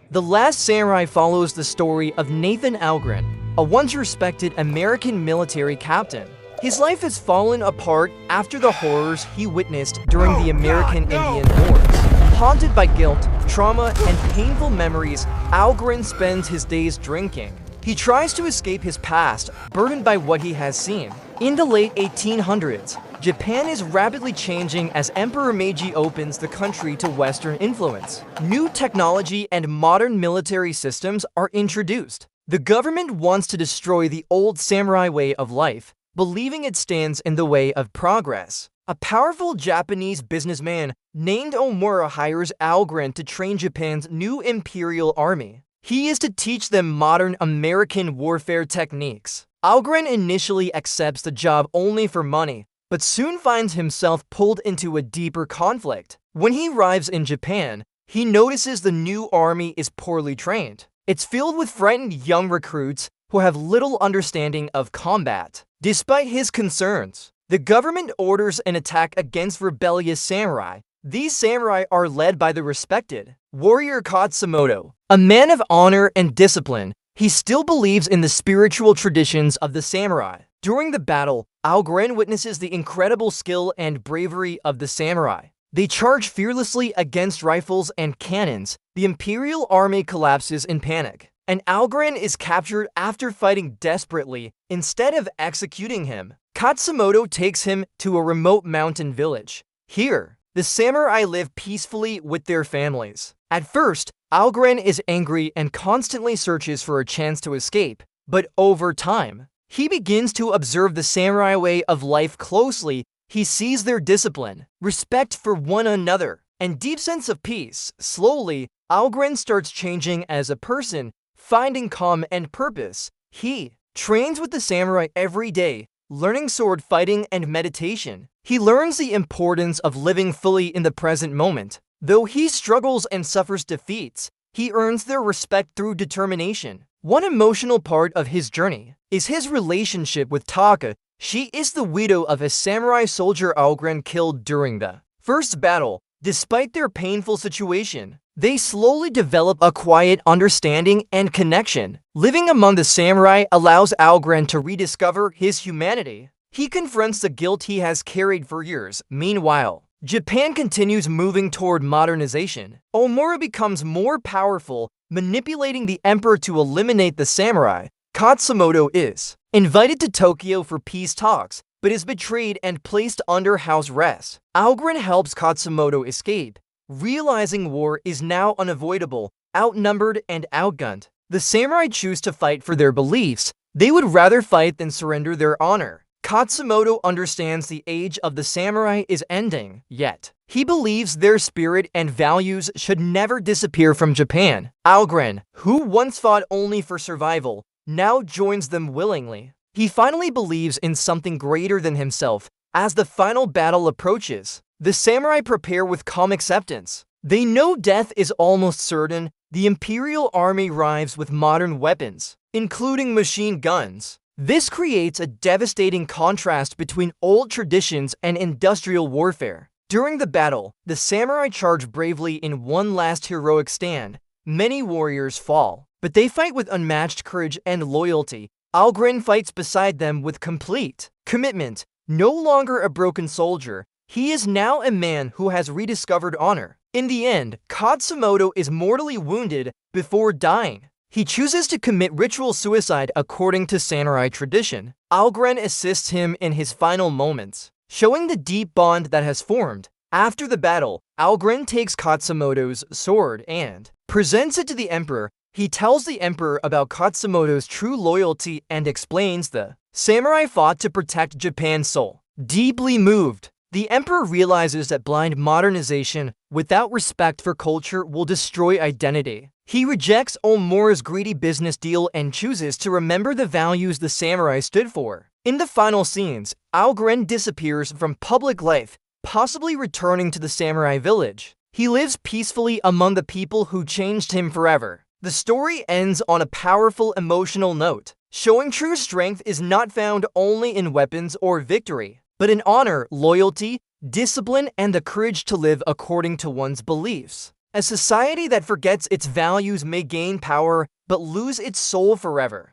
The Last Samurai follows the story of Nathan Algren, a once-respected American military captain. His life has fallen apart after the horrors he witnessed during the American Indian Wars. Haunted by guilt, trauma, and painful memories, Algren spends his days drinking. He tries to escape his past, burdened by what he has seen. In the late 1800s, Japan is rapidly changing as Emperor Meiji opens the country to Western influence. New technology and modern military systems are introduced. The government wants to destroy the old samurai way of life, believing it stands in the way of progress. A powerful Japanese businessman named Omura hires Algren to train Japan's new imperial army. He is to teach them modern American warfare techniques. Algren initially accepts the job only for money, but soon finds himself pulled into a deeper conflict. When he arrives in Japan, he notices the new army is poorly trained. It's filled with frightened young recruits who have little understanding of combat. Despite his concerns, the government orders an attack against rebellious samurai. These samurai are led by the respected warrior Katsumoto. A man of honor and discipline, he still believes in the spiritual traditions of the samurai. During the battle, Algren witnesses the incredible skill and bravery of the samurai. They charge fearlessly against rifles and cannons. The imperial army collapses in panic, and Algren is captured after fighting desperately. Instead of executing him, Katsumoto takes him to a remote mountain village. Here, the samurai live peacefully with their families. At first, Algren is angry and constantly searches for a chance to escape, but over time, he begins to observe the samurai way of life closely. He sees their discipline, respect for one another, and deep sense of peace. Slowly, Algren starts changing as a person, finding calm and purpose. He trains with the samurai every day, learning sword fighting and meditation. He learns the importance of living fully in the present moment. Though he struggles and suffers defeats, he earns their respect through determination. One emotional part of his journey is his relationship with Taka. She is the widow of a samurai soldier Algren killed during the first battle. Despite their painful situation, they slowly develop a quiet understanding and connection. Living among the samurai allows Algren to rediscover his humanity. He confronts the guilt he has carried for years. Meanwhile, Japan continues moving toward modernization. Omura becomes more powerful, manipulating the emperor to eliminate the samurai. Katsumoto is invited to Tokyo for peace talks, but is betrayed and placed under house arrest. Algren helps Katsumoto escape, realizing war is now unavoidable, outnumbered and outgunned. The samurai choose to fight for their beliefs. They would rather fight than surrender their honor. Katsumoto understands the age of the samurai is ending, yet he believes their spirit and values should never disappear from Japan. Algren, who once fought only for survival, now joins them willingly. He finally believes in something greater than himself. As the final battle approaches, the samurai prepare with calm acceptance. They know death is almost certain. The imperial army arrives with modern weapons, including machine guns. This creates a devastating contrast between old traditions and industrial warfare. During the battle, the samurai charge bravely in one last heroic stand. Many warriors fall, but they fight with unmatched courage and loyalty. Algren fights beside them with complete commitment. No longer a broken soldier, he is now a man who has rediscovered honor. In the end, Katsumoto is mortally wounded before dying. He chooses to commit ritual suicide according to samurai tradition. Algren assists him in his final moments, showing the deep bond that has formed. After the battle, Algren takes Katsumoto's sword and presents it to the emperor. He tells the emperor about Katsumoto's true loyalty and explains the samurai fought to protect Japan's soul. Deeply moved, the emperor realizes that blind modernization without respect for culture will destroy identity. He rejects Omura's greedy business deal and chooses to remember the values the samurai stood for. In the final scenes, Algren disappears from public life, possibly returning to the samurai village. He lives peacefully among the people who changed him forever. The story ends on a powerful emotional note, showing true strength is not found only in weapons or victory, but in honor, loyalty, discipline, and the courage to live according to one's beliefs. A society that forgets its values may gain power but lose its soul forever.